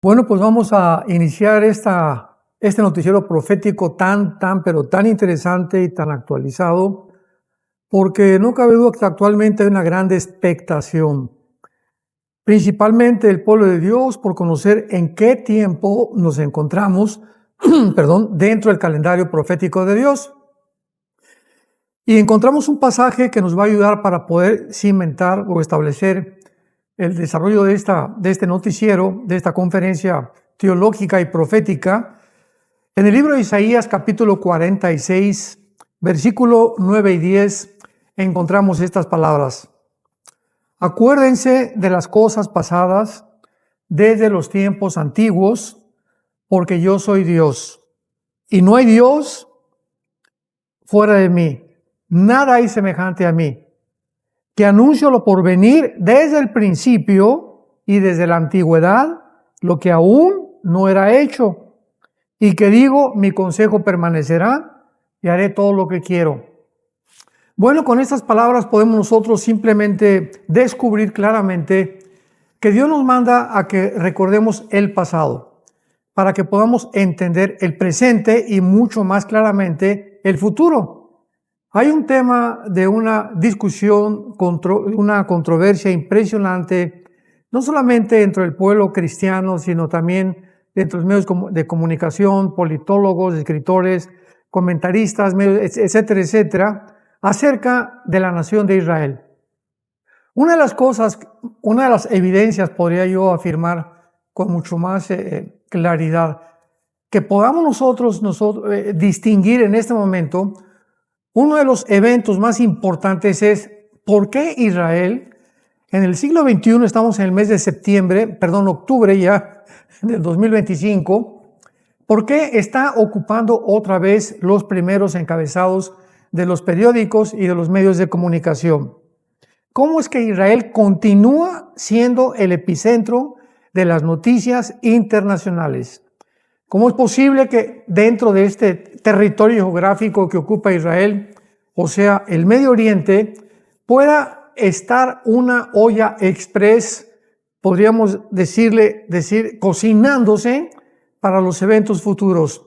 Bueno, pues vamos a iniciar este noticiero profético pero tan interesante y tan actualizado, porque no cabe duda que actualmente hay una gran expectación, principalmente el pueblo de Dios, por conocer en qué tiempo nos encontramos, dentro del calendario profético de Dios. Y encontramos un pasaje que nos va a ayudar para poder cimentar o establecer el desarrollo de este noticiero, de esta conferencia teológica y profética. En el libro de Isaías, capítulo 46, versículo 9 y 10, encontramos estas palabras. Acuérdense de las cosas pasadas desde los tiempos antiguos, porque yo soy Dios, y no hay Dios fuera de mí. Nada hay semejante a mí, que anuncio lo por venir desde el principio y desde la antigüedad, lo que aún no era hecho, y que digo, mi consejo permanecerá y haré todo lo que quiero. Bueno, con estas palabras podemos nosotros simplemente descubrir claramente que Dios nos manda a que recordemos el pasado, para que podamos entender el presente y mucho más claramente el futuro. Hay un tema de una discusión, una controversia impresionante, no solamente dentro del pueblo cristiano, sino también dentro de los medios de comunicación, politólogos, escritores, comentaristas, etcétera, etcétera, acerca de la nación de Israel. Una de las evidencias, podría yo afirmar con mucho más claridad, que podamos nosotros distinguir en este momento. Uno de los eventos más importantes es por qué Israel, en el siglo XXI, estamos en el mes de octubre ya del 2025, ¿por qué está ocupando otra vez los primeros encabezados de los periódicos y de los medios de comunicación? ¿Cómo es que Israel continúa siendo el epicentro de las noticias internacionales? ¿Cómo es posible que dentro de este territorio geográfico que ocupa Israel, o sea, el Medio Oriente, pueda estar una olla express, podríamos decir, cocinándose para los eventos futuros?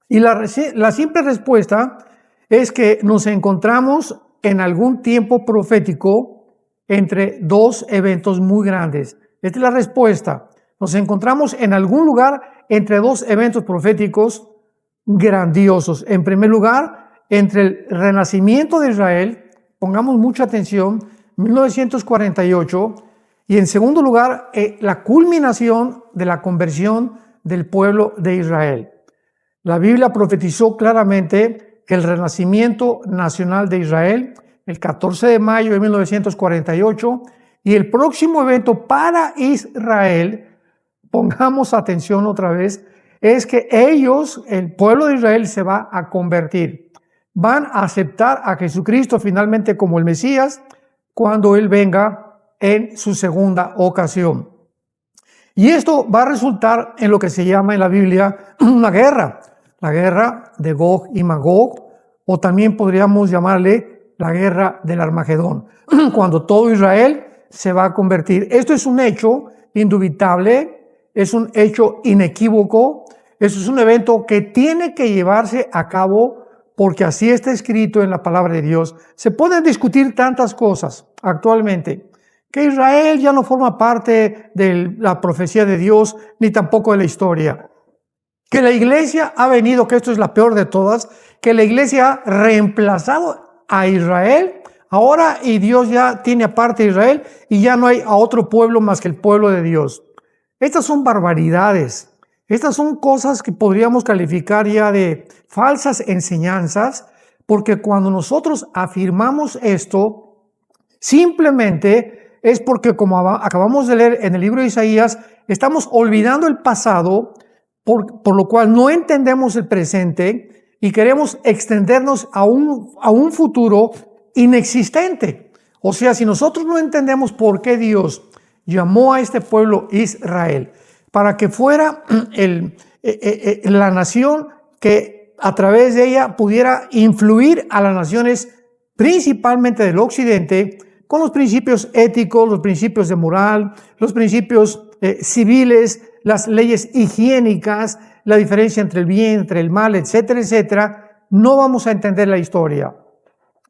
Y la simple respuesta es que nos encontramos en algún tiempo profético entre dos eventos muy grandes. Esta es la respuesta. Nos encontramos en algún lugar entre dos eventos proféticos grandiosos. En primer lugar, entre el renacimiento de Israel, pongamos mucha atención, 1948, y en segundo lugar, la culminación de la conversión del pueblo de Israel. La Biblia profetizó claramente que el renacimiento nacional de Israel, el 14 de mayo de 1948, y el próximo evento para Israel, pongamos atención otra vez, es que el pueblo de Israel, se va a convertir. Van a aceptar a Jesucristo finalmente como el Mesías cuando Él venga en su segunda ocasión. Y esto va a resultar en lo que se llama en la Biblia una guerra, la guerra de Gog y Magog, o también podríamos llamarle la guerra del Armagedón, cuando todo Israel se va a convertir. Esto es un hecho indubitable, es un hecho inequívoco, eso es un evento que tiene que llevarse a cabo porque así está escrito en la palabra de Dios. Se pueden discutir tantas cosas actualmente, que Israel ya no forma parte de la profecía de Dios, ni tampoco de la historia. Que la iglesia ha venido, que esto es la peor de todas, que la iglesia ha reemplazado a Israel ahora, y Dios ya tiene aparte a Israel y ya no hay a otro pueblo más que el pueblo de Dios. Estas son barbaridades. Estas son cosas que podríamos calificar ya de falsas enseñanzas, porque cuando nosotros afirmamos esto, simplemente es porque, como acabamos de leer en el libro de Isaías, estamos olvidando el pasado, por lo cual no entendemos el presente y queremos extendernos a un futuro inexistente. O sea, si nosotros no entendemos por qué Dios llamó a este pueblo Israel para que fuera la nación que a través de ella pudiera influir a las naciones, principalmente del occidente, con los principios éticos, los principios de moral, los principios civiles, las leyes higiénicas, la diferencia entre el bien, entre el mal, etcétera, etcétera, no vamos a entender la historia.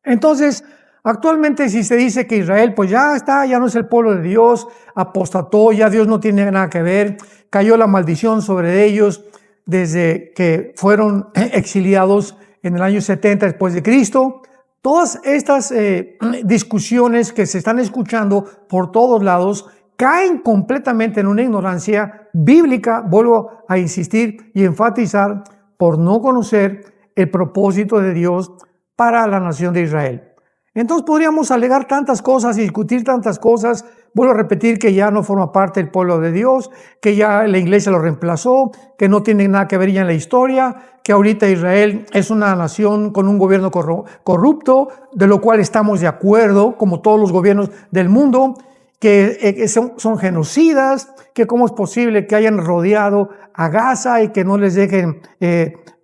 Entonces, actualmente si se dice que Israel pues ya está, ya no es el pueblo de Dios, apostató, ya Dios no tiene nada que ver, cayó la maldición sobre ellos desde que fueron exiliados en el año 70 después de Cristo. Todas estas discusiones que se están escuchando por todos lados caen completamente en una ignorancia bíblica, vuelvo a insistir y enfatizar, por no conocer el propósito de Dios para la nación de Israel. Entonces podríamos alegar tantas cosas y discutir tantas cosas. Vuelvo a repetir que ya no forma parte del pueblo de Dios, que ya la iglesia lo reemplazó, que no tiene nada que ver ya en la historia, que ahorita Israel es una nación con un gobierno corrupto, de lo cual estamos de acuerdo, como todos los gobiernos del mundo, que son genocidas, que cómo es posible que hayan rodeado a Gaza y que no les dejen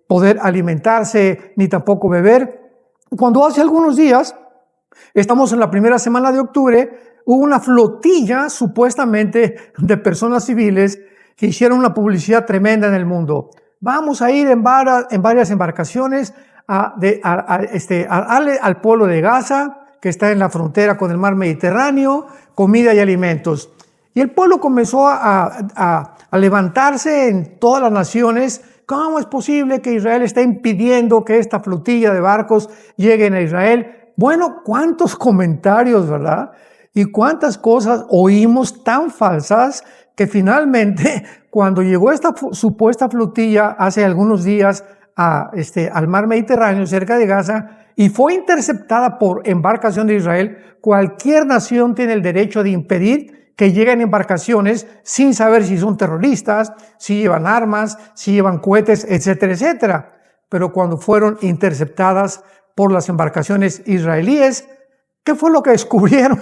poder alimentarse ni tampoco beber. Cuando hace algunos días, estamos en la primera semana de octubre, hubo una flotilla supuestamente de personas civiles que hicieron una publicidad tremenda en el mundo. Vamos a ir en varias embarcaciones al pueblo de Gaza, que está en la frontera con el mar Mediterráneo, comida y alimentos. Y el pueblo comenzó a levantarse en todas las naciones. ¿Cómo es posible que Israel esté impidiendo que esta flotilla de barcos lleguen a Israel? Bueno, cuántos comentarios, ¿verdad? Y cuántas cosas oímos tan falsas que finalmente, cuando llegó esta supuesta flotilla hace algunos días al mar Mediterráneo, cerca de Gaza, y fue interceptada por embarcación de Israel, cualquier nación tiene el derecho de impedir que lleguen embarcaciones sin saber si son terroristas, si llevan armas, si llevan cohetes, etcétera, etcétera. Pero cuando fueron interceptadas por las embarcaciones israelíes, ¿qué fue lo que descubrieron?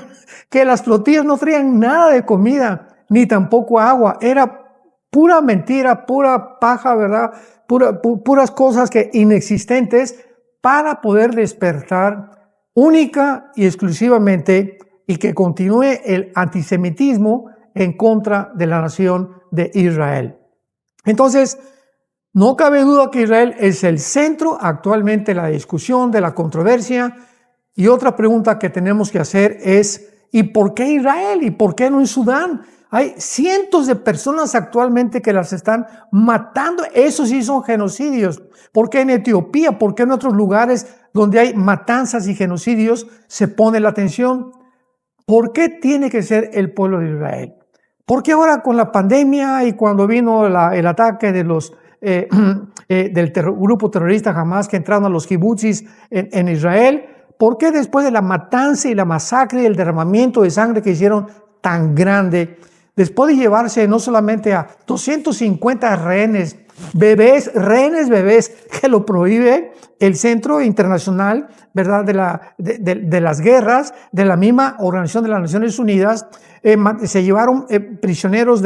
Que las flotillas no traían nada de comida, ni tampoco agua. Era pura mentira, pura paja, ¿verdad? Puras cosas inexistentes para poder despertar única y exclusivamente y que continúe el antisemitismo en contra de la nación de Israel. Entonces, no cabe duda que Israel es el centro actualmente de la discusión, de la controversia. Y otra pregunta que tenemos que hacer es, ¿y por qué Israel? ¿Y por qué no en Sudán? Hay cientos de personas actualmente que las están matando. Esos sí son genocidios. ¿Por qué en Etiopía? ¿Por qué en otros lugares donde hay matanzas y genocidios se pone la atención? ¿Por qué tiene que ser el pueblo de Israel? ¿Por qué ahora con la pandemia y cuando vino el ataque de del grupo terrorista Hamas que entraron a los kibutzis en Israel? ¿Por qué después de la matanza y la masacre y el derramamiento de sangre que hicieron tan grande, después de llevarse no solamente a 250 rehenes bebés, que lo prohíbe el Centro Internacional, ¿verdad?, de las guerras, de la misma Organización de las Naciones Unidas, se llevaron prisioneros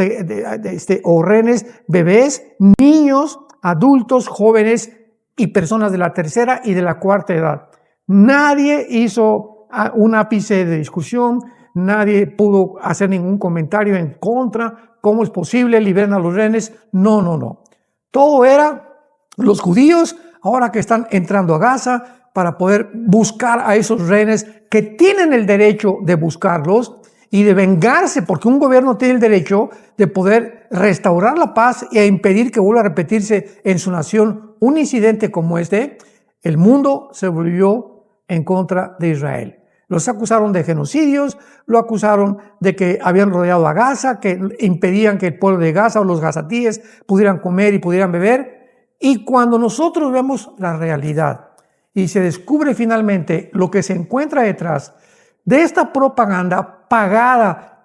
o rehenes bebés, niños, adultos, jóvenes y personas de la tercera y de la cuarta edad. Nadie hizo un ápice de discusión, nadie pudo hacer ningún comentario en contra. ¿Cómo es posible? Liberen a los rehenes. No. Todo era los judíos, ahora que están entrando a Gaza, para poder buscar a esos rehenes que tienen el derecho de buscarlos y de vengarse, porque un gobierno tiene el derecho de poder restaurar la paz e impedir que vuelva a repetirse en su nación un incidente como este. El mundo se volvió en contra de Israel. Los acusaron de genocidios, lo acusaron de que habían rodeado a Gaza, que impedían que el pueblo de Gaza o los gazatíes pudieran comer y pudieran beber. Y cuando nosotros vemos la realidad y se descubre finalmente lo que se encuentra detrás de esta propaganda pagada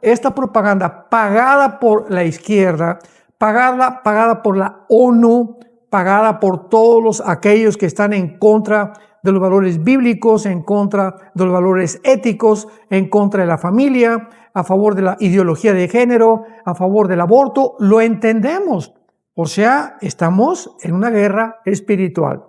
por la izquierda, pagada por la ONU, pagada por todos aquellos que están en contra de los valores bíblicos, en contra de los valores éticos, en contra de la familia, a favor de la ideología de género, a favor del aborto, lo entendemos. O sea, estamos en una guerra espiritual.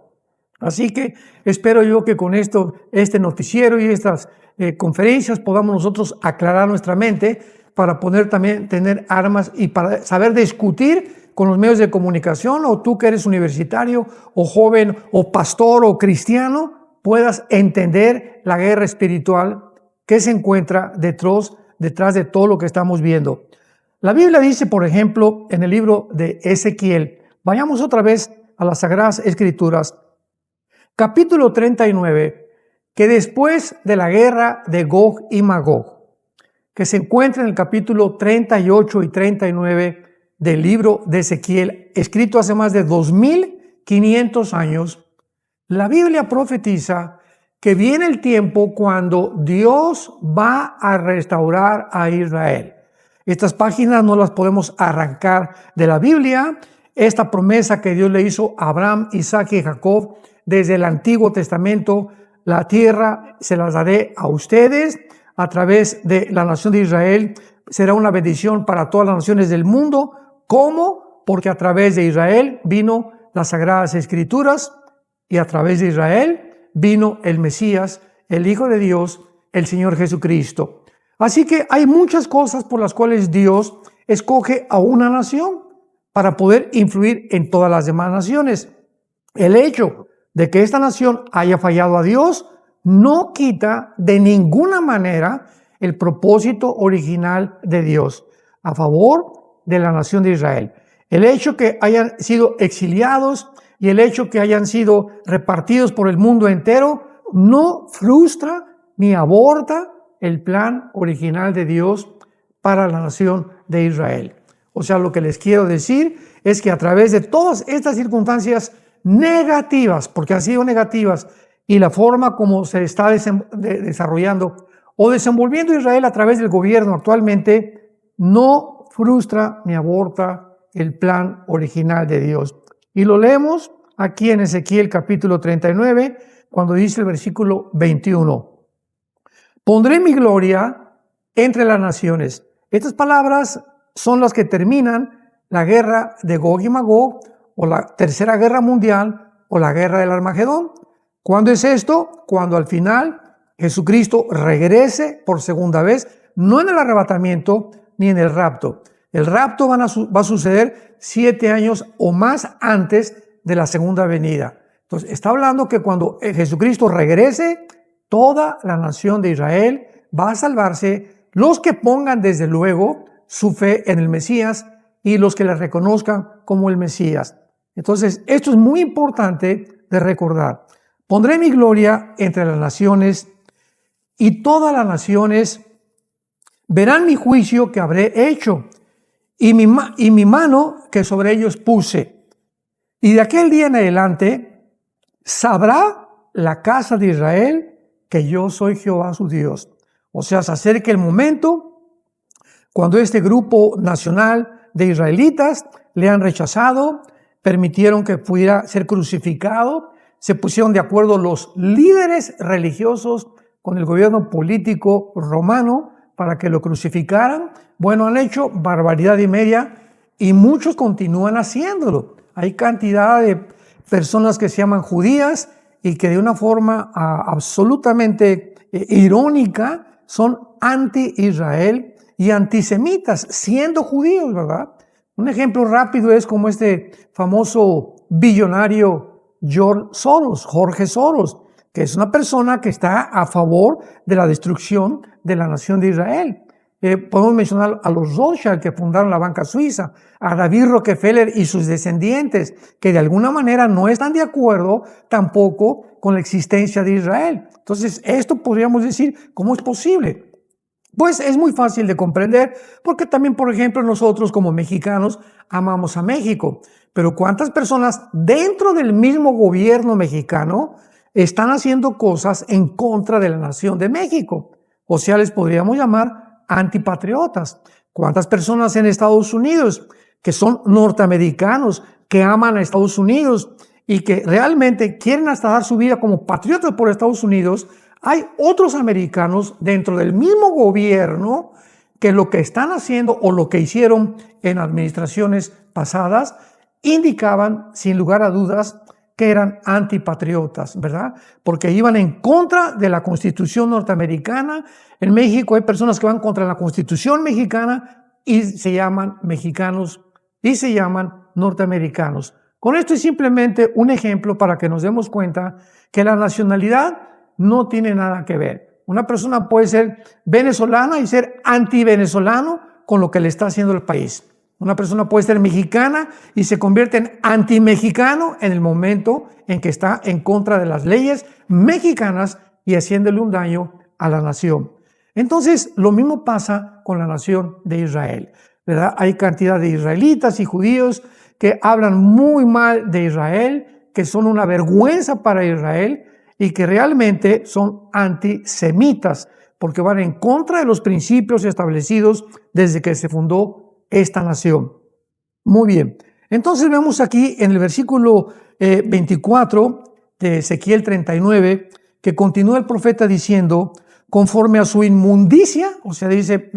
Así que espero yo que con este noticiero y estas conferencias podamos nosotros aclarar nuestra mente para poder también tener armas y para saber discutir con los medios de comunicación, o tú que eres universitario o joven o pastor o cristiano, puedas entender la guerra espiritual que se encuentra detrás de todo lo que estamos viendo. La Biblia dice, por ejemplo, en el libro de Ezequiel, vayamos otra vez a las Sagradas Escrituras, capítulo 39, que después de la guerra de Gog y Magog, que se encuentra en el capítulo 38 y 39 del libro de Ezequiel, escrito hace más de 2500 años, la Biblia profetiza que viene el tiempo cuando Dios va a restaurar a Israel. Estas páginas no las podemos arrancar de la Biblia. Esta promesa que Dios le hizo a Abraham, Isaac y Jacob desde el Antiguo Testamento, la tierra se las daré a ustedes a través de la nación de Israel. Será una bendición para todas las naciones del mundo. ¿Cómo? Porque a través de Israel vino las Sagradas Escrituras y a través de Israel vino el Mesías, el Hijo de Dios, el Señor Jesucristo. Así que hay muchas cosas por las cuales Dios escoge a una nación para poder influir en todas las demás naciones. El hecho de que esta nación haya fallado a Dios no quita de ninguna manera el propósito original de Dios a favor de la nación de Israel. El hecho que hayan sido exiliados y el hecho que hayan sido repartidos por el mundo entero no frustra ni aborta el plan original de Dios para la nación de Israel. O sea, lo que les quiero decir es que a través de todas estas circunstancias negativas, porque han sido negativas, y la forma como se está desarrollando o desenvolviendo Israel a través del gobierno actualmente, no frustra ni aborta el plan original de Dios. Y lo leemos aquí en Ezequiel capítulo 39, cuando dice el versículo 21. Pondré mi gloria entre las naciones. Estas palabras son las que terminan la guerra de Gog y Magog, o la tercera guerra mundial, o la guerra del Armagedón. ¿Cuándo es esto? Cuando al final Jesucristo regrese por segunda vez, no en el arrebatamiento ni en el rapto. El rapto va a suceder 7 años o más antes de la segunda venida. Entonces, está hablando que cuando Jesucristo regrese, toda la nación de Israel va a salvarse, los que pongan desde luego su fe en el Mesías y los que le reconozcan como el Mesías. Entonces, esto es muy importante de recordar. Pondré mi gloria entre las naciones y todas las naciones verán mi juicio que habré hecho y mi mano que sobre ellos puse. Y de aquel día en adelante sabrá la casa de Israel que yo soy Jehová su Dios. O sea, se acerca el momento cuando este grupo nacional de israelitas le han rechazado, permitieron que pudiera ser crucificado, se pusieron de acuerdo los líderes religiosos con el gobierno político romano para que lo crucificaran. Bueno, han hecho barbaridad y media y muchos continúan haciéndolo. Hay cantidad de personas que se llaman judías y que de una forma absolutamente irónica son anti-Israel y antisemitas, siendo judíos, ¿verdad? Un ejemplo rápido es como este famoso billonario Jorge Soros, que es una persona que está a favor de la destrucción de la nación de Israel. Podemos mencionar a los Rothschild que fundaron la banca suiza, a David Rockefeller y sus descendientes, que de alguna manera no están de acuerdo tampoco con la existencia de Israel. Entonces, esto podríamos decir, ¿cómo es posible? Pues es muy fácil de comprender, porque también, por ejemplo, nosotros como mexicanos amamos a México, pero ¿cuántas personas dentro del mismo gobierno mexicano están haciendo cosas en contra de la nación de México? O sea, les podríamos llamar antipatriotas. ¿Cuántas personas en Estados Unidos que son norteamericanos, que aman a Estados Unidos y que realmente quieren hasta dar su vida como patriotas por Estados Unidos? Hay otros americanos dentro del mismo gobierno que lo que están haciendo o lo que hicieron en administraciones pasadas indicaban, sin lugar a dudas, que eran antipatriotas, ¿verdad? Porque iban en contra de la Constitución norteamericana. En México hay personas que van contra la Constitución mexicana y se llaman mexicanos y se llaman norteamericanos. Con esto es simplemente un ejemplo para que nos demos cuenta que la nacionalidad no tiene nada que ver. Una persona puede ser venezolana y ser anti-venezolano con lo que le está haciendo el país. Una persona puede ser mexicana y se convierte en anti-mexicano en el momento en que está en contra de las leyes mexicanas y haciéndole un daño a la nación. Entonces, lo mismo pasa con la nación de Israel, ¿verdad? Hay cantidad de israelitas y judíos que hablan muy mal de Israel, que son una vergüenza para Israel y que realmente son antisemitas, porque van en contra de los principios establecidos desde que se fundó esta nación. Muy bien. Entonces vemos aquí en el versículo 24 de Ezequiel 39, que continúa el profeta diciendo, conforme a su inmundicia, o sea, dice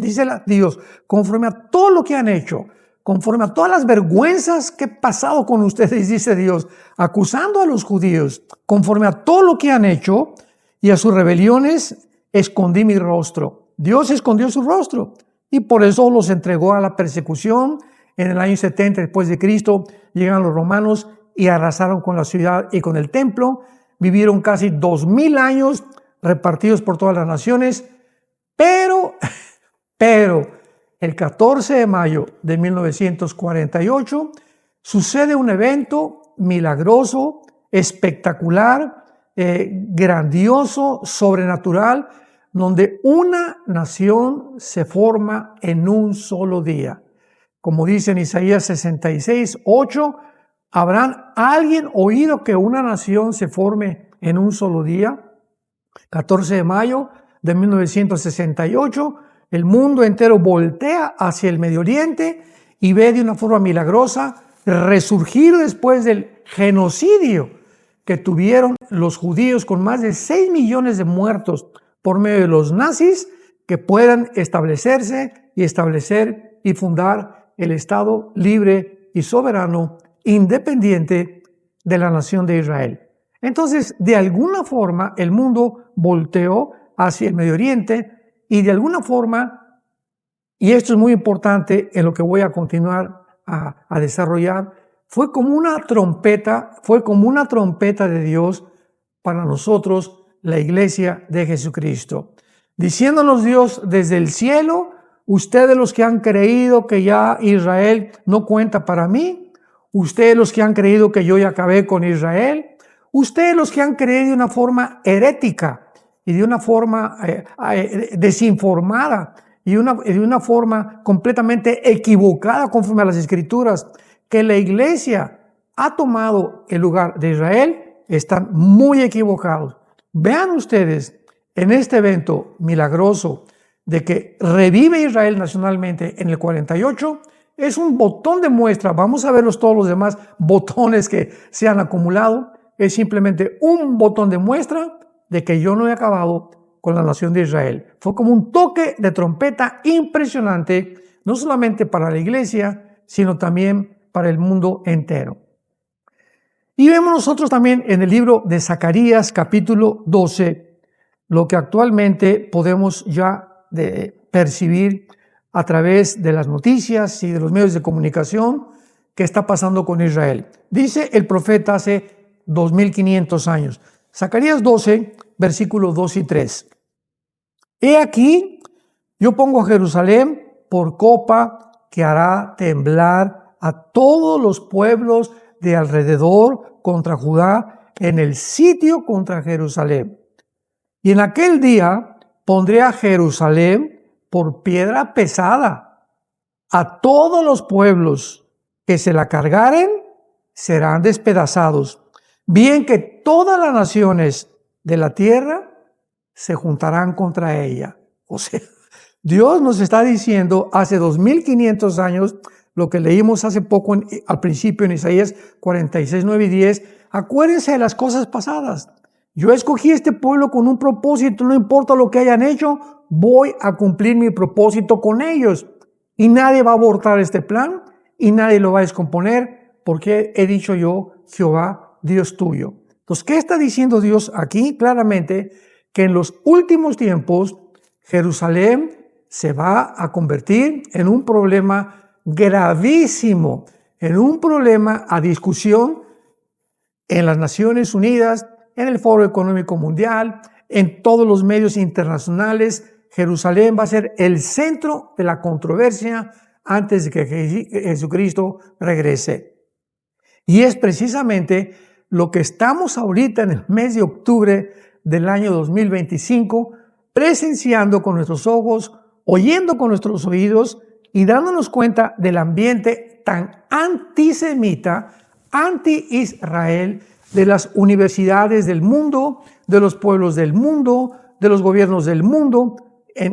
Dios, conforme a todo lo que han hecho, conforme a todas las vergüenzas que he pasado con ustedes, dice Dios, acusando a los judíos, conforme a todo lo que han hecho y a sus rebeliones, escondí mi rostro. Dios escondió su rostro y por eso los entregó a la persecución. En el año 70 después de Cristo llegan los romanos y arrasaron con la ciudad y con el templo. Vivieron casi 2000 años repartidos por todas las naciones, pero el 14 de mayo de 1948 sucede un evento milagroso, espectacular, grandioso, sobrenatural, donde una nación se forma en un solo día. Como dice en Isaías 66:8, ¿habrán alguien oído que una nación se forme en un solo día? 14 de mayo de 1968, el mundo entero voltea hacia el Medio Oriente y ve de una forma milagrosa resurgir después del genocidio que tuvieron los judíos con más de 6 millones de muertos por medio de los nazis, que puedan establecerse y fundar el Estado libre y soberano, independiente de la nación de Israel. Entonces, de alguna forma, el mundo volteó hacia el Medio Oriente y de alguna forma, y esto es muy importante en lo que voy a continuar a desarrollar, fue como una trompeta de Dios para nosotros, la iglesia de Jesucristo, diciéndonos Dios desde el cielo, ustedes los que han creído que ya Israel no cuenta para mí, ustedes los que han creído que yo ya acabé con Israel, ustedes los que han creído de una forma herética y de una forma desinformada y de una forma completamente equivocada conforme a las Escrituras, que la iglesia ha tomado el lugar de Israel, están muy equivocados. Vean ustedes en este evento milagroso de que revive Israel nacionalmente en el 48, es un botón de muestra. Vamos a verlos todos los demás botones que se han acumulado. Es simplemente un botón de muestra de que yo no he acabado con la nación de Israel. Fue como un toque de trompeta impresionante, no solamente para la iglesia, sino también para el mundo entero. Y vemos nosotros también en el libro de Zacarías, capítulo 12, lo que actualmente podemos ya percibir a través de las noticias y de los medios de comunicación que está pasando con Israel. Dice el profeta hace 2500 años. Zacarías 12, versículos 2 y 3. He aquí, yo pongo a Jerusalén por copa que hará temblar a todos los pueblos de alrededor contra Judá en el sitio contra Jerusalén. Y en aquel día pondré a Jerusalén por piedra pesada. A todos los pueblos que se la cargaren serán despedazados. Bien que todas las naciones de la tierra se juntarán contra ella. O sea, Dios nos está diciendo hace 2500 años, lo que leímos hace poco al principio en Isaías 46, 9 y 10, acuérdense de las cosas pasadas. Yo escogí este pueblo con un propósito, no importa lo que hayan hecho, voy a cumplir mi propósito con ellos. Y nadie va a abortar este plan y nadie lo va a descomponer, porque he dicho yo, Jehová Dios tuyo. Entonces, ¿qué está diciendo Dios aquí? Claramente que en los últimos tiempos Jerusalén se va a convertir en un problema gravísimo, en un problema a discusión en las Naciones Unidas, en el Foro Económico Mundial, en todos los medios internacionales. Jerusalén va a ser el centro de la controversia antes de que Jesucristo regrese. Y es precisamente lo que estamos ahorita en el mes de octubre del año 2025 presenciando con nuestros ojos, oyendo con nuestros oídos y dándonos cuenta del ambiente tan antisemita, anti-Israel, de las universidades del mundo, de los pueblos del mundo, de los gobiernos del mundo.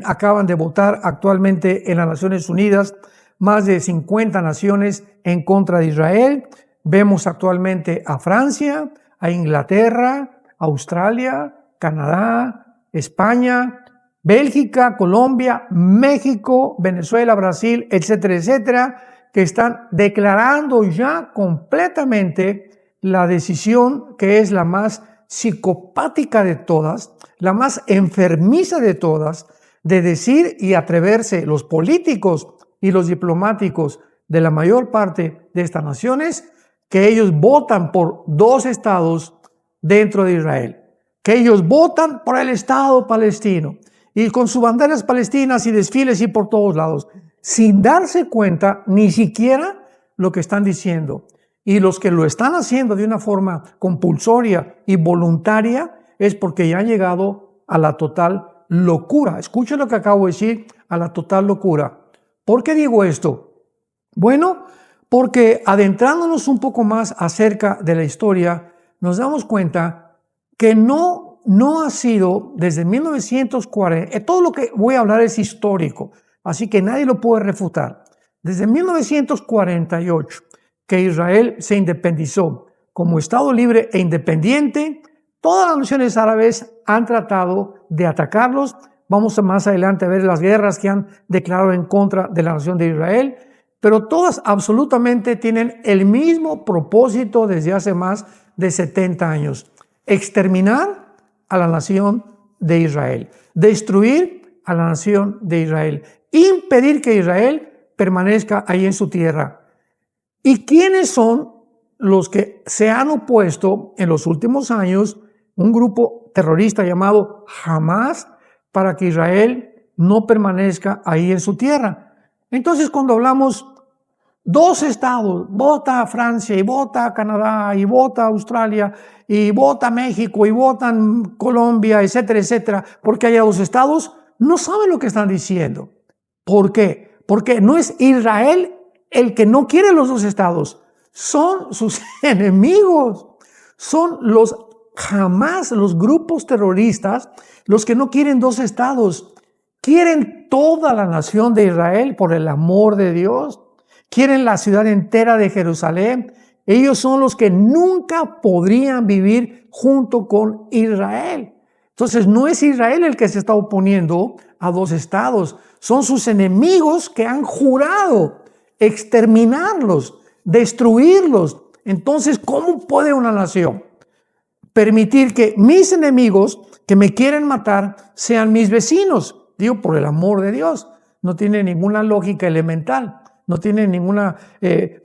Acaban de votar actualmente en las Naciones Unidas más de 50 naciones en contra de Israel. Vemos actualmente a Francia, a Inglaterra, Australia, Canadá, España, Bélgica, Colombia, México, Venezuela, Brasil, etcétera, etcétera, que están declarando ya completamente la decisión que es la más psicopática de todas, la más enfermiza de todas, de decir y atreverse los políticos y los diplomáticos de la mayor parte de estas naciones que ellos votan por 2 estados dentro de Israel, que ellos votan por el Estado palestino y con sus banderas palestinas y desfiles y por todos lados, sin darse cuenta ni siquiera lo que están diciendo. Y los que lo están haciendo de una forma compulsoria y voluntaria es porque ya han llegado a la total locura. Escuchen lo que acabo de decir, a la total locura. ¿Por qué digo esto? Bueno, porque adentrándonos un poco más acerca de la historia, nos damos cuenta que no ha sido desde 1940, todo lo que voy a hablar es histórico, así que nadie lo puede refutar. Desde 1948, que Israel se independizó como Estado libre e independiente, todas las naciones árabes han tratado de atacarlos. Vamos más adelante a ver las guerras que han declarado en contra de la nación de Israel, pero todas absolutamente tienen el mismo propósito desde hace más de 70 años. Exterminar a la nación de Israel, destruir a la nación de Israel, impedir que Israel permanezca ahí en su tierra. ¿Y quiénes son los que se han opuesto en los últimos años? Un grupo terrorista llamado Hamas, para que Israel no permanezca ahí en su tierra. Entonces, cuando hablamos 2 estados, vota Francia y vota Canadá y vota Australia y vota México y votan Colombia, etcétera, etcétera, porque haya 2 estados, no saben lo que están diciendo. ¿Por qué? Porque no es Israel el que no quiere los 2 estados, son sus enemigos, son los Hamas, los grupos terroristas, los que no quieren 2 estados, quieren toda la nación de Israel por el amor de Dios, quieren la ciudad entera de Jerusalén. Ellos son los que nunca podrían vivir junto con Israel. Entonces no es Israel el que se está oponiendo a 2 estados, son sus enemigos que han jurado exterminarlos, destruirlos. Entonces, ¿cómo puede una nación permitir que mis enemigos que me quieren matar sean mis vecinos? Digo, por el amor de Dios. No tiene ninguna lógica elemental, no tiene ninguna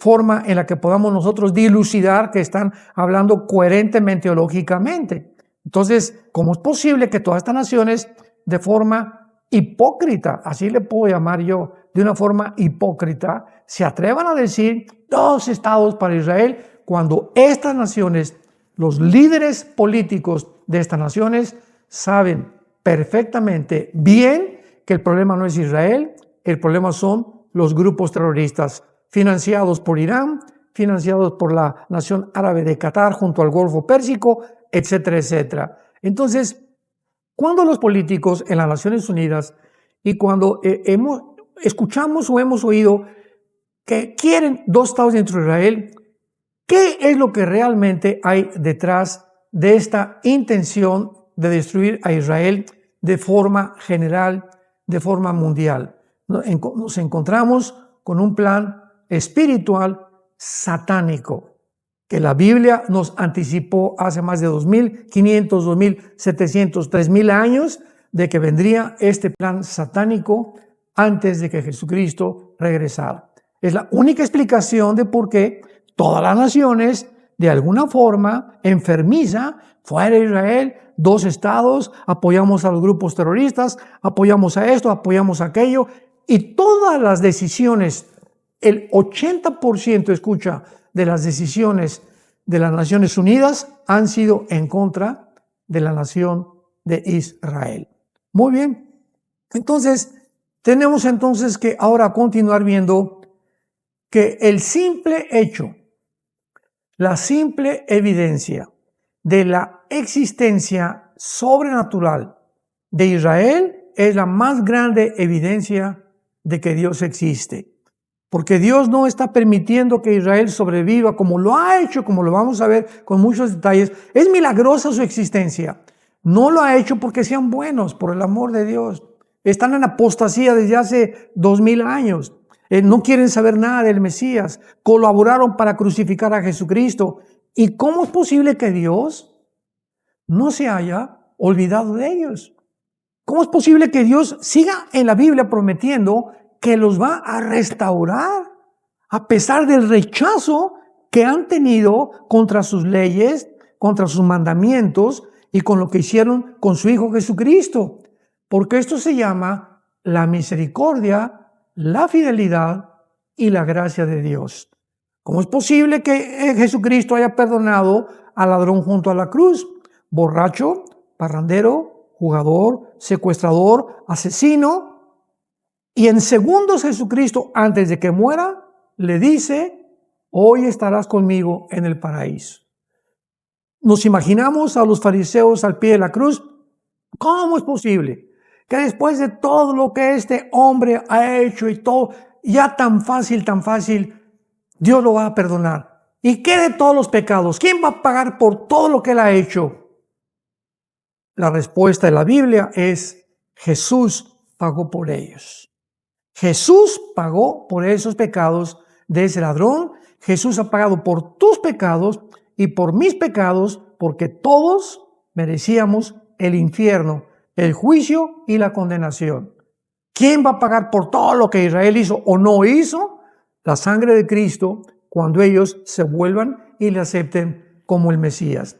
forma en la que podamos nosotros dilucidar que están hablando coherentemente o lógicamente. Entonces, ¿cómo es posible que todas estas naciones de forma hipócrita, así le puedo llamar yo, de una forma hipócrita, se atrevan a decir 2 estados para Israel, cuando estas naciones, los líderes políticos de estas naciones, saben perfectamente bien que el problema no es Israel, el problema son los grupos terroristas financiados por Irán, financiados por la nación árabe de Qatar junto al Golfo Pérsico, etcétera, etcétera. Entonces, cuando los políticos en las Naciones Unidas y cuando escuchamos o hemos oído que quieren 2 estados dentro de Israel, ¿qué es lo que realmente hay detrás de esta intención de destruir a Israel de forma general, de forma mundial? Nos encontramos con un plan espiritual satánico. que la Biblia nos anticipó hace más de 2500, 2700, 3000 años de que vendría este plan satánico antes de que Jesucristo regresara. Es la única explicación de por qué todas las naciones, de alguna forma enfermiza, fuera de Israel, 2 estados, apoyamos a los grupos terroristas, apoyamos a esto, apoyamos a aquello, y todas las decisiones, el 80%, escucha, de las decisiones de las Naciones Unidas han sido en contra de la nación de Israel. Muy bien. Entonces, tenemos entonces que ahora continuar viendo que el simple hecho, la simple evidencia de la existencia sobrenatural de Israel es la más grande evidencia de que Dios existe. Porque Dios no está permitiendo que Israel sobreviva como lo ha hecho, como lo vamos a ver con muchos detalles. Es milagrosa su existencia. No lo ha hecho porque sean buenos, por el amor de Dios. Están en apostasía desde hace 2000 años. No quieren saber nada del Mesías. Colaboraron para crucificar a Jesucristo. ¿Y cómo es posible que Dios no se haya olvidado de ellos? ¿Cómo es posible que Dios siga en la Biblia prometiendo que los va a restaurar a pesar del rechazo que han tenido contra sus leyes, contra sus mandamientos y con lo que hicieron con su Hijo Jesucristo? Porque esto se llama la misericordia, la fidelidad y la gracia de Dios. ¿Cómo es posible que Jesucristo haya perdonado al ladrón junto a la cruz? Borracho, parrandero, jugador, secuestrador, asesino. Y en segundos Jesucristo, antes de que muera, le dice, hoy estarás conmigo en el paraíso. Nos imaginamos a los fariseos al pie de la cruz. ¿Cómo es posible que después de todo lo que este hombre ha hecho y todo, ya tan fácil, Dios lo va a perdonar? ¿Y qué de todos los pecados? ¿Quién va a pagar por todo lo que él ha hecho? La respuesta de la Biblia es, Jesús pagó por ellos. Jesús pagó por esos pecados de ese ladrón. Jesús ha pagado por tus pecados y por mis pecados, porque todos merecíamos el infierno, el juicio y la condenación. ¿Quién va a pagar por todo lo que Israel hizo o no hizo? La sangre de Cristo, cuando ellos se vuelvan y le acepten como el Mesías.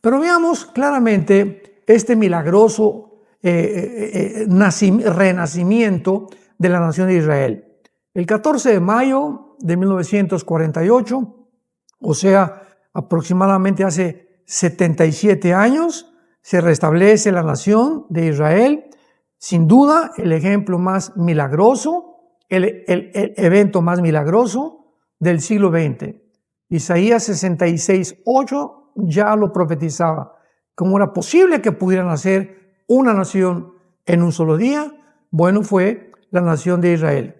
Pero veamos claramente este milagroso renacimiento de la nación de Israel. El 14 de mayo de 1948, o sea, aproximadamente hace 77 años, se restablece la nación de Israel. Sin duda, el ejemplo más milagroso, el evento más milagroso del siglo XX. Isaías 66:8 ya lo profetizaba. ¿Cómo era posible que pudieran hacer una nación en un solo día? Bueno, fue la nación de Israel.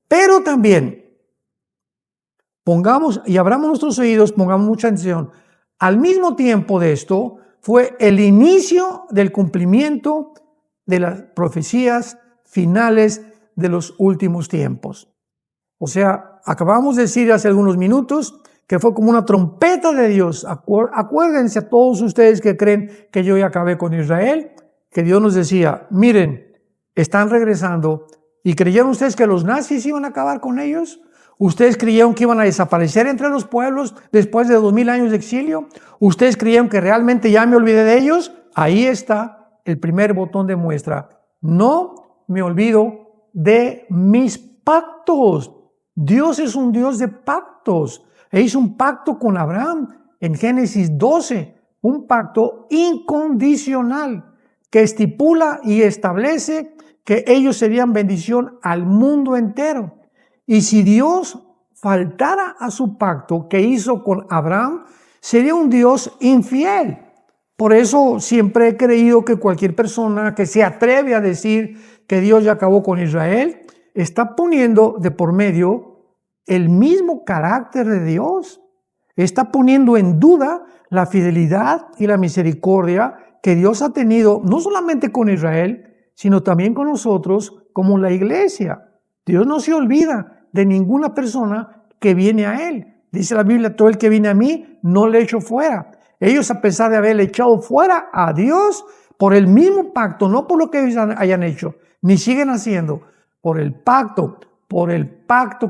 Pero también, pongamos y abramos nuestros oídos, pongamos mucha atención. Al mismo tiempo de esto, fue el inicio del cumplimiento de las profecías finales de los últimos tiempos. O sea, acabamos de decir hace algunos minutos que fue como una trompeta de Dios. Acuérdense a todos ustedes que creen que yo ya acabé con Israel, que Dios nos decía, miren, están regresando. ¿Y creyeron ustedes que los nazis iban a acabar con ellos? ¿Ustedes creyeron que iban a desaparecer entre los pueblos después de 2000 años de exilio? ¿Ustedes creyeron que realmente ya me olvidé de ellos? Ahí está el primer botón de muestra. No me olvido de mis pactos. Dios es un Dios de pactos. E hizo un pacto con Abraham en Génesis 12, un pacto incondicional que estipula y establece que ellos serían bendición al mundo entero. Y si Dios faltara a su pacto que hizo con Abraham, sería un Dios infiel. Por eso siempre he creído que cualquier persona que se atreve a decir que Dios ya acabó con Israel, está poniendo de por medio el mismo carácter de Dios. Está poniendo en duda la fidelidad y la misericordia que Dios ha tenido, no solamente con Israel, sino también con nosotros como la iglesia. Dios no se olvida de ninguna persona que viene a Él. Dice la Biblia, todo el que viene a mí, no le echo fuera. Ellos, a pesar de haberle echado fuera a Dios, por el mismo pacto, no por lo que ellos hayan hecho, ni siguen haciendo, por el pacto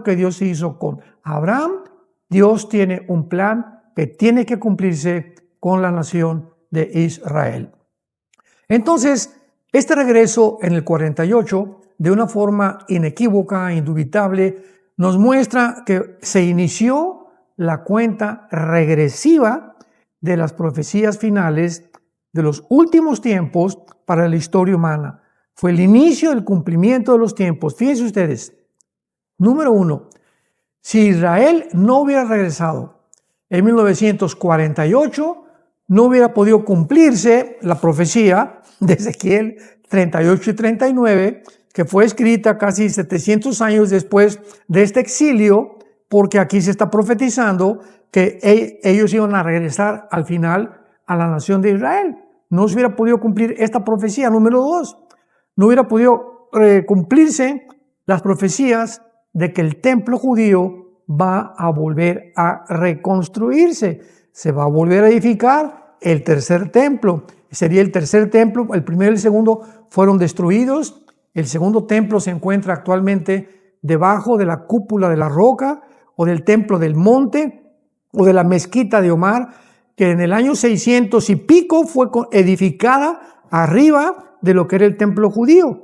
que Dios hizo con Abraham, Dios tiene un plan que tiene que cumplirse con la nación de Israel. Entonces, este regreso en el 48, de una forma inequívoca, indubitable, nos muestra que se inició la cuenta regresiva de las profecías finales de los últimos tiempos para la historia humana. Fue el inicio del cumplimiento de los tiempos. Fíjense ustedes, número 1, si Israel no hubiera regresado en 1948, no hubiera podido cumplirse la profecía de Ezequiel 38 y 39, que fue escrita casi 700 años después de este exilio, porque aquí se está profetizando que ellos iban a regresar al final a la nación de Israel. No se hubiera podido cumplir esta profecía. Número 2, no hubiera podido cumplirse las profecías de que el templo judío va a volver a reconstruirse. Se va a volver a edificar el tercer templo. Sería el tercer templo. El primero y el segundo fueron destruidos. El segundo templo se encuentra actualmente debajo de la cúpula de la roca o del templo del monte o de la mezquita de Omar, que en el año 600 y pico fue edificada arriba de lo que era el templo judío.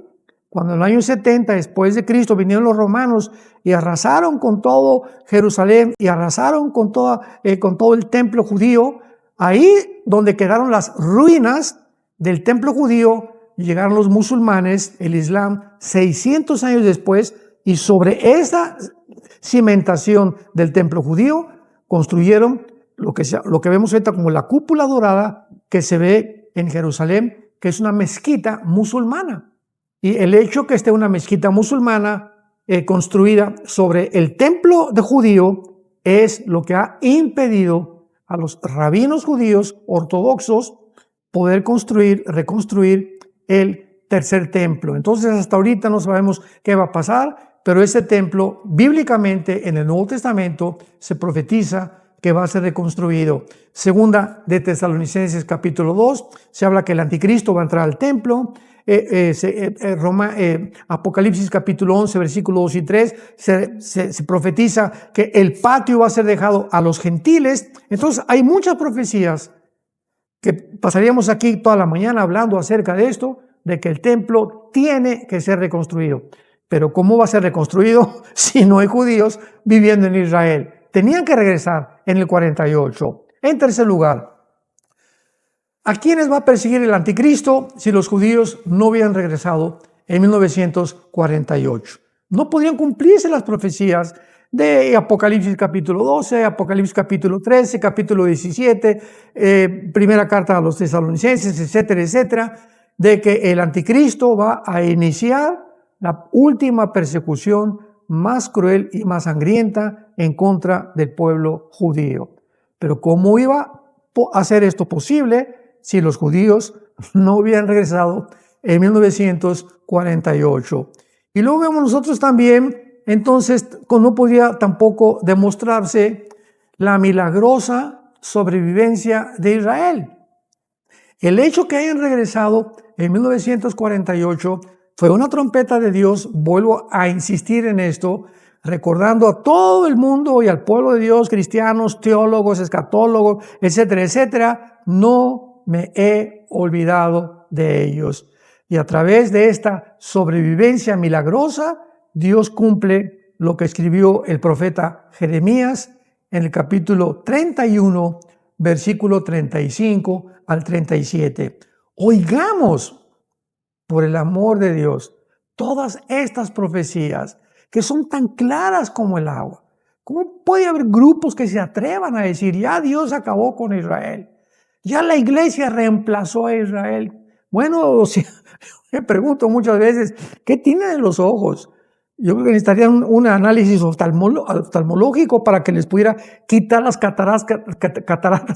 Cuando en el año 70 después de Cristo vinieron los romanos y arrasaron con todo Jerusalén y arrasaron con todo el templo judío, ahí donde quedaron las ruinas del templo judío, llegaron los musulmanes, el Islam, 600 años después, y sobre esa cimentación del templo judío construyeron lo que vemos ahorita como la cúpula dorada que se ve en Jerusalén, que es una mezquita musulmana. Y el hecho que esté una mezquita musulmana construida sobre el templo de judío es lo que ha impedido a los rabinos judíos ortodoxos poder reconstruir el tercer templo. Entonces, hasta ahorita no sabemos qué va a pasar, pero ese templo, bíblicamente, en el Nuevo Testamento, se profetiza que va a ser reconstruido. Segunda de Tesalonicenses capítulo 2, se habla que el anticristo va a entrar al templo. Apocalipsis capítulo 11, versículos 2 y 3, se profetiza que el patio va a ser dejado a los gentiles. Entonces, hay muchas profecías que pasaríamos aquí toda la mañana hablando acerca de esto, de que el templo tiene que ser reconstruido. Pero ¿cómo va a ser reconstruido si no hay judíos viviendo en Israel? Tenían que regresar en el 48. En tercer lugar, ¿a quiénes va a perseguir el anticristo si los judíos no hubieran regresado en 1948? No podían cumplirse las profecías de Apocalipsis capítulo 12, Apocalipsis capítulo 13, capítulo 17, primera carta a los tesalonicenses, etcétera, etcétera, de que el anticristo va a iniciar la última persecución más cruel y más sangrienta en contra del pueblo judío. Pero ¿cómo iba a hacer esto posible si los judíos no hubieran regresado en 1948? Y luego vemos nosotros también, entonces, no podía tampoco demostrarse la milagrosa sobrevivencia de Israel. El hecho que hayan regresado en 1948 fue una trompeta de Dios. Vuelvo a insistir en esto, recordando a todo el mundo y al pueblo de Dios, cristianos, teólogos, escatólogos, etcétera, etcétera, no me he olvidado de ellos. Y a través de esta sobrevivencia milagrosa, Dios cumple lo que escribió el profeta Jeremías en el capítulo 31, versículo 35 al 37. Oigamos, por el amor de Dios, todas estas profecías que son tan claras como el agua. ¿Cómo puede haber grupos que se atrevan a decir, ya Dios acabó con Israel? Ya la iglesia reemplazó a Israel. Bueno, o sea, me pregunto muchas veces, ¿qué tienen en los ojos? Yo creo que necesitarían un análisis oftalmológico para que les pudiera quitar las cataratas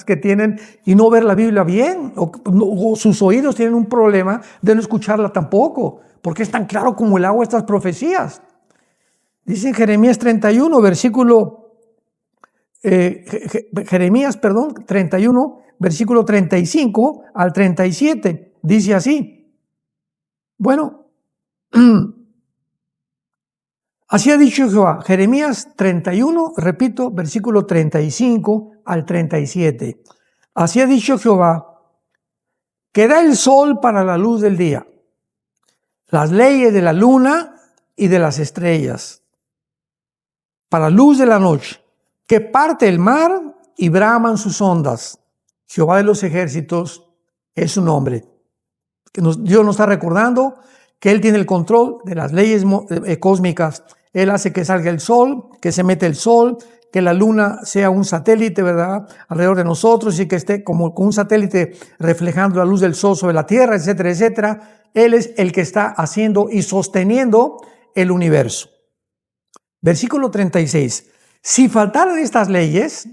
que tienen y no ver la Biblia bien. O sus oídos tienen un problema de no escucharla tampoco, porque es tan claro como el agua estas profecías. Dice en Jeremías 31, versículo Jeremías, 31, versículo 35 al 37, dice así. Bueno, así ha dicho Jehová. Jeremías 31, repito, versículo 35 al 37. Así ha dicho Jehová, que da el sol para la luz del día, las leyes de la luna y de las estrellas, para luz de la noche, que parte el mar y braman sus ondas. Jehová de los ejércitos es su nombre. Dios nos está recordando que Él tiene el control de las leyes cósmicas. Él hace que salga el sol, que se mete el sol, que la luna sea un satélite, ¿verdad?, alrededor de nosotros y que esté como un satélite reflejando la luz del sol sobre la tierra, etcétera, etcétera. Él es el que está haciendo y sosteniendo el universo. Versículo 36. Si faltaran estas leyes,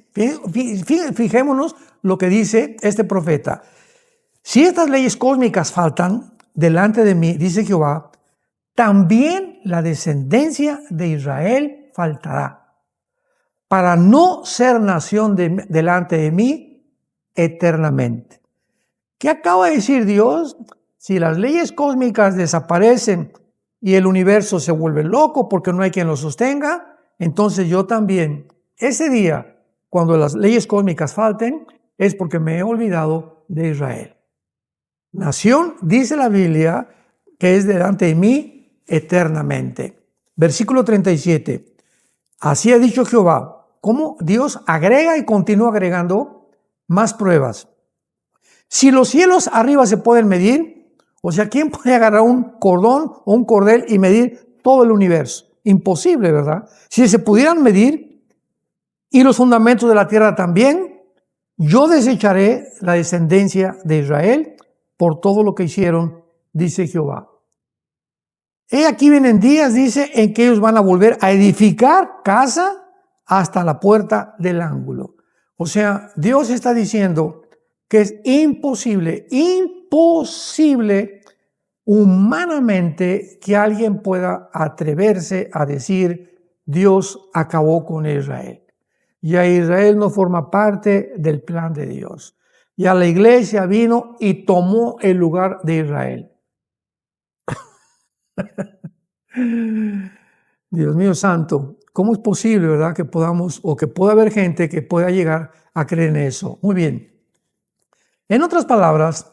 fijémonos lo que dice este profeta. Si estas leyes cósmicas faltan delante de mí, dice Jehová, también la descendencia de Israel faltará, para no ser nación delante de mí eternamente. ¿Qué acaba de decir Dios? Si las leyes cósmicas desaparecen y el universo se vuelve loco porque no hay quien lo sostenga, entonces yo también, ese día, cuando las leyes cósmicas falten, es porque me he olvidado de Israel. Nación, dice la Biblia, que es delante de mí eternamente. Versículo 37. Así ha dicho Jehová. ¿Cómo Dios agrega y continúa agregando más pruebas? Si los cielos arriba se pueden medir, o sea, ¿quién puede agarrar un cordón o un cordel y medir todo el universo? Imposible, ¿verdad? Si se pudieran medir y los fundamentos de la tierra también, yo desecharé la descendencia de Israel por todo lo que hicieron, dice Jehová. Aquí vienen días, dice, en que ellos van a volver a edificar casa hasta la puerta del ángulo. O sea, Dios está diciendo que es imposible humanamente que alguien pueda atreverse a decir Dios acabó con Israel. Ya Israel no forma parte del plan de Dios. Ya la iglesia vino y tomó el lugar de Israel. Dios mío santo, ¿cómo es posible, verdad, que podamos, o que pueda haber gente que pueda llegar a creer en eso? Muy bien. En otras palabras,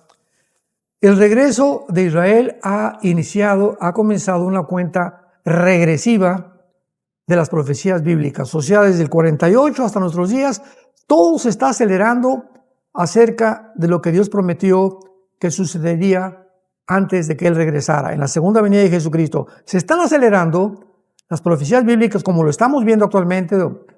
el regreso de Israel ha comenzado una cuenta regresiva de las profecías bíblicas. O sea, desde el 48 hasta nuestros días, todo se está acelerando acerca de lo que Dios prometió que sucedería antes de que Él regresara, en la segunda venida de Jesucristo. Se están acelerando las profecías bíblicas como lo estamos viendo actualmente,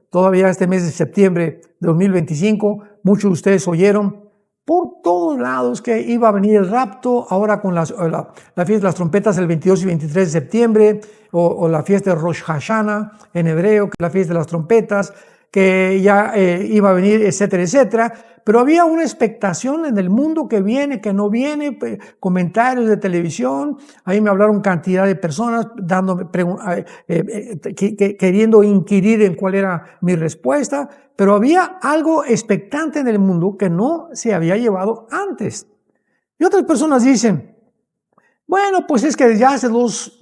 todavía este mes de septiembre de 2025. Muchos de ustedes oyeron por todos lados que iba a venir el rapto, ahora con la fiesta de las trompetas el 22 y 23 de septiembre, o la fiesta de Rosh Hashanah en hebreo, que es la fiesta de las trompetas, que ya iba a venir, etcétera, etcétera. Pero había una expectación en el mundo que viene, que no viene, comentarios de televisión. Ahí me hablaron cantidad de personas queriendo inquirir en cuál era mi respuesta. Pero había algo expectante en el mundo que no se había llevado antes. Y otras personas dicen, bueno, pues es que desde hace dos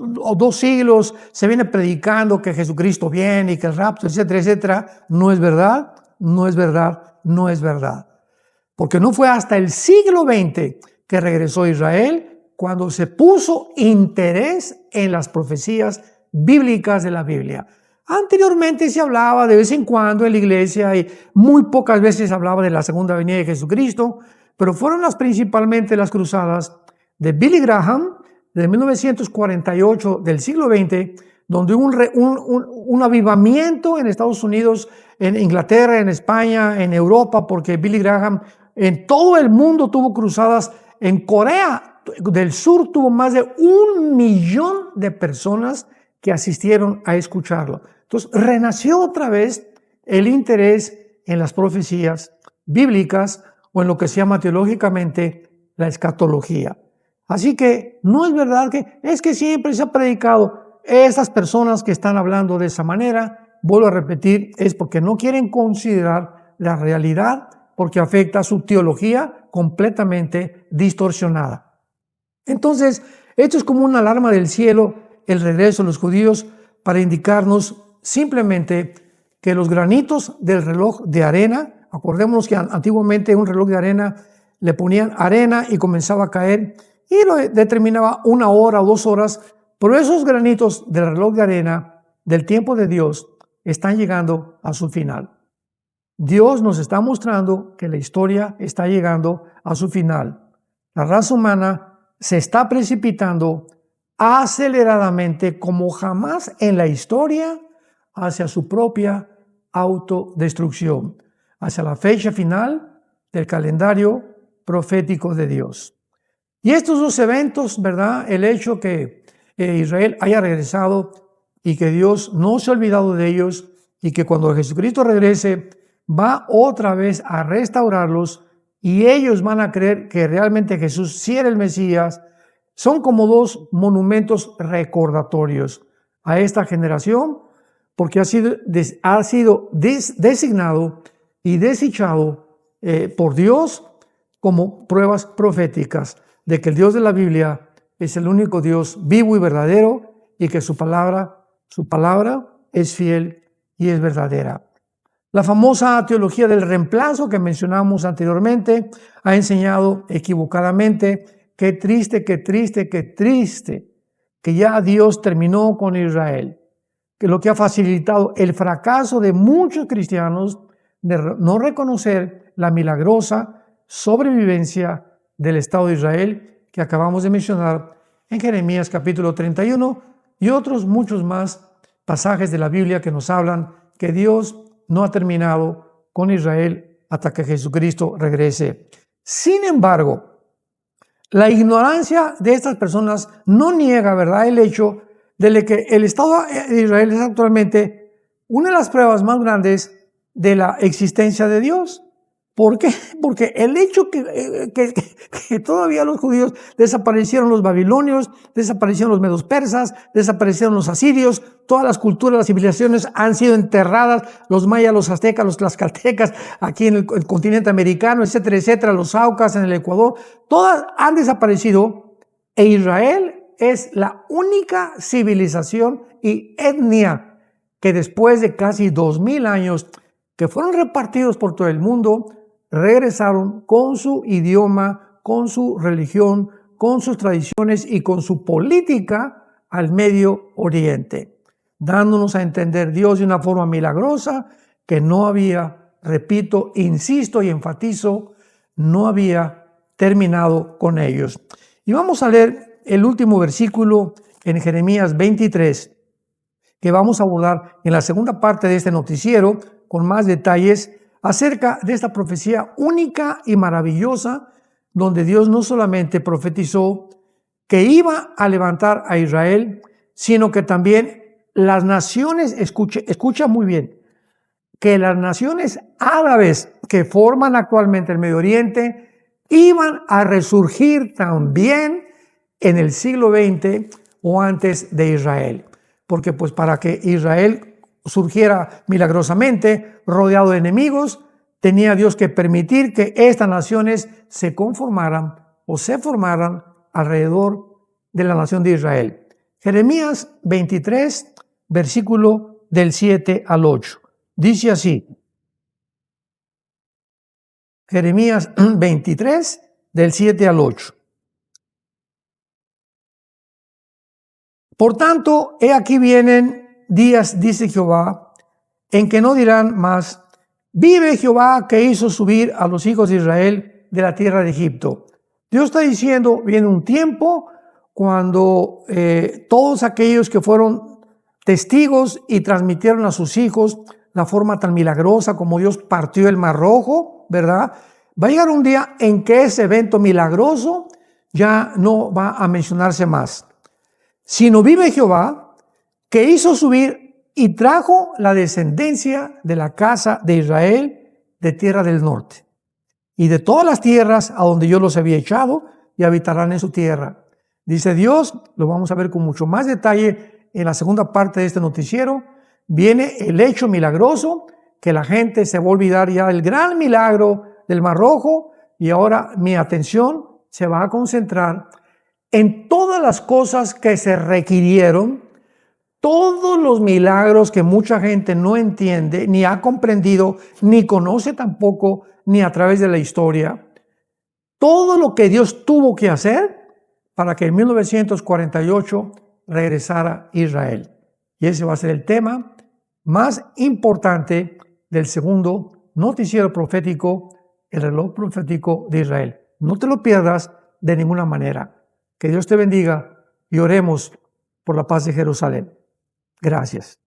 siglos se viene predicando que Jesucristo viene y que el rapto, etcétera, etcétera. No es verdad, no es verdad, no es verdad. Porque no fue hasta el siglo XX que regresó Israel cuando se puso interés en las profecías bíblicas de la Biblia. Anteriormente se hablaba de vez en cuando en la iglesia y muy pocas veces se hablaba de la segunda venida de Jesucristo, pero fueron principalmente las cruzadas de Billy Graham de 1948 del siglo XX, donde hubo un avivamiento en Estados Unidos, en Inglaterra, en España, en Europa, porque Billy Graham en todo el mundo tuvo cruzadas. En Corea del Sur tuvo más de 1 millón de personas que asistieron a escucharlo. Entonces renació otra vez el interés en las profecías bíblicas o en lo que se llama teológicamente la escatología. Así que no es verdad que es que siempre se ha predicado. Esas personas que están hablando de esa manera vuelvo a repetir, es porque no quieren considerar la realidad, porque afecta a su teología completamente distorsionada. Entonces, esto es como una alarma del cielo, el regreso de los judíos, para indicarnos simplemente que los granitos del reloj de arena, acordémonos que antiguamente un reloj de arena le ponían arena y comenzaba a caer y lo determinaba 1 hora o 2 horas, pero esos granitos del reloj de arena del tiempo de Dios están llegando a su final. Dios nos está mostrando que la historia está llegando a su final. La raza humana se está precipitando aceleradamente como jamás en la historia hacia su propia autodestrucción, hacia la fecha final del calendario profético de Dios. Y estos dos eventos, ¿verdad? El hecho que Israel haya regresado y que Dios no se ha olvidado de ellos y que cuando Jesucristo regrese va otra vez a restaurarlos y ellos van a creer que realmente Jesús sí era el Mesías, son como dos monumentos recordatorios a esta generación porque ha sido designado y desechado por Dios como pruebas proféticas de que el Dios de la Biblia es el único Dios vivo y verdadero y que su palabra es fiel y es verdadera. La famosa teología del reemplazo que mencionamos anteriormente ha enseñado equivocadamente qué triste que ya Dios terminó con Israel, que lo que ha facilitado el fracaso de muchos cristianos de no reconocer la milagrosa sobrevivencia del Estado de Israel que acabamos de mencionar en Jeremías capítulo 31 y otros muchos más pasajes de la Biblia que nos hablan que Dios no ha terminado con Israel hasta que Jesucristo regrese. Sin embargo, la ignorancia de estas personas no niega, ¿verdad?, el hecho de que el Estado de Israel es actualmente una de las pruebas más grandes de la existencia de Dios. ¿Por qué? Porque el hecho que todavía los judíos desaparecieron los babilonios, desaparecieron los medos persas, desaparecieron los asirios, todas las culturas, las civilizaciones han sido enterradas, los mayas, los aztecas, los tlaxcaltecas, aquí en el continente americano, etcétera, etcétera, los aucas en el Ecuador, todas han desaparecido e Israel es la única civilización y etnia que después de casi 2000 años que fueron repartidos por todo el mundo, regresaron con su idioma, con su religión, con sus tradiciones y con su política al Medio Oriente, dándonos a entender Dios de una forma milagrosa que no había, repito, insisto y enfatizo, no había terminado con ellos. Y vamos a leer el último versículo en Jeremías 23, que vamos a abordar en la segunda parte de este noticiero con más detalles acerca de esta profecía única y maravillosa, donde Dios no solamente profetizó que iba a levantar a Israel, sino que también las naciones, escucha muy bien, que las naciones árabes que forman actualmente el Medio Oriente iban a resurgir también en el siglo XX o antes de Israel. Porque pues para que Israel surgiera milagrosamente, rodeado de enemigos, tenía Dios que permitir que estas naciones se conformaran o se formaran alrededor de la nación de Israel. Jeremías 23, versículo del 7 al 8. Dice así. Jeremías 23, del 7 al 8. Por tanto, he aquí vienen días, dice Jehová, en que no dirán más, vive Jehová que hizo subir a los hijos de Israel de la tierra de Egipto. Dios está diciendo, viene un tiempo cuando todos aquellos que fueron testigos y transmitieron a sus hijos la forma tan milagrosa como Dios partió el Mar Rojo, ¿verdad? Va a llegar un día en que ese evento milagroso ya no va a mencionarse más. Sino vive Jehová, que hizo subir y trajo la descendencia de la casa de Israel de tierra del norte, y de todas las tierras a donde yo los había echado, y habitarán en su tierra. Dice Dios, lo vamos a ver con mucho más detalle en la segunda parte de este noticiero, viene el hecho milagroso, que la gente se va a olvidar ya del gran milagro del Mar Rojo, y ahora mi atención se va a concentrar en todas las cosas que se requirieron, todos los milagros que mucha gente no entiende, ni ha comprendido, ni conoce tampoco, ni a través de la historia. Todo lo que Dios tuvo que hacer para que en 1948 regresara Israel. Y ese va a ser el tema más importante del segundo noticiero profético, el reloj profético de Israel. No te lo pierdas de ninguna manera. Que Dios te bendiga y oremos por la paz de Jerusalén. Gracias.